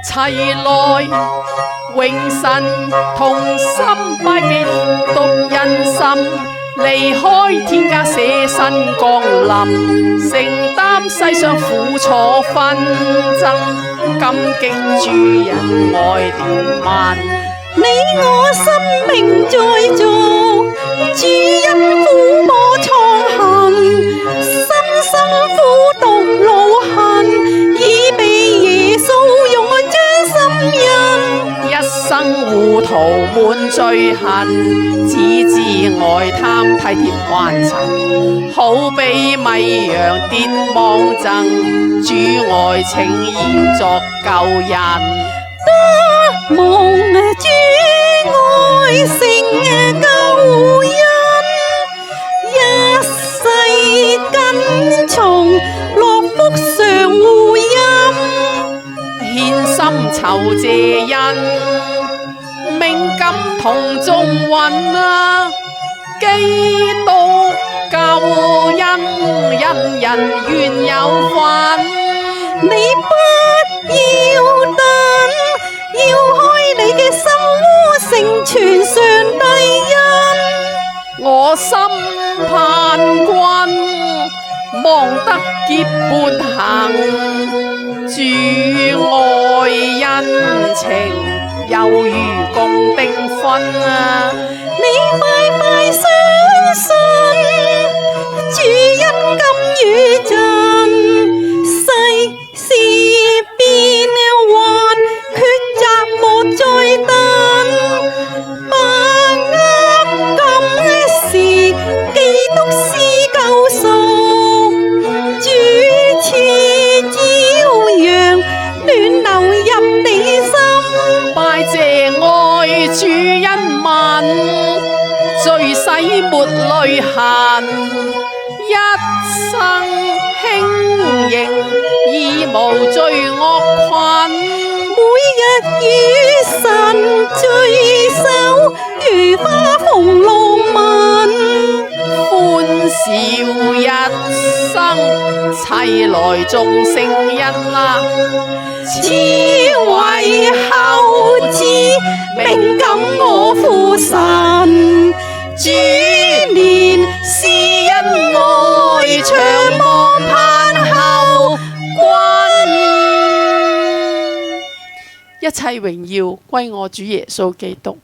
齊來永神同心拜記讀人心，離開天家捨身降臨，承擔世上苦楚紛爭，感激主人愛憐憫。你我生命在做，主因撫摸創行，辛苦獨路行，已被耶穌用愛將心印。一生糊塗滿罪恨，只知愛貪體貼還塵，好比迷羊跌妄憎，主愛情延作救人。得蒙主愛成救恩，一世跟從樂福常護蔭，獻心酬謝恩，命感同眾運啊！基督救恩，人人願有份。你不要等，要開你嘅心窩，成全上帝恩。我心盼君，望得結伴行，主愛恩情，猶如共訂婚啊！你快快相信，主恩甘與盡，世事變幻，抉擇莫再等，把握今時，基督是救贖，主賜朝陽，暖流入你心。拜謝愛主恩問，罪洗沒淚痕，一生輕盈已無罪惡困。每日與神聚首，如花逢浪漫，歡笑一生，齊來眾聖恩啦！此為後嗣，命感我父神，主憐是因愛，長望盼後君。一切榮耀歸我主耶穌基督。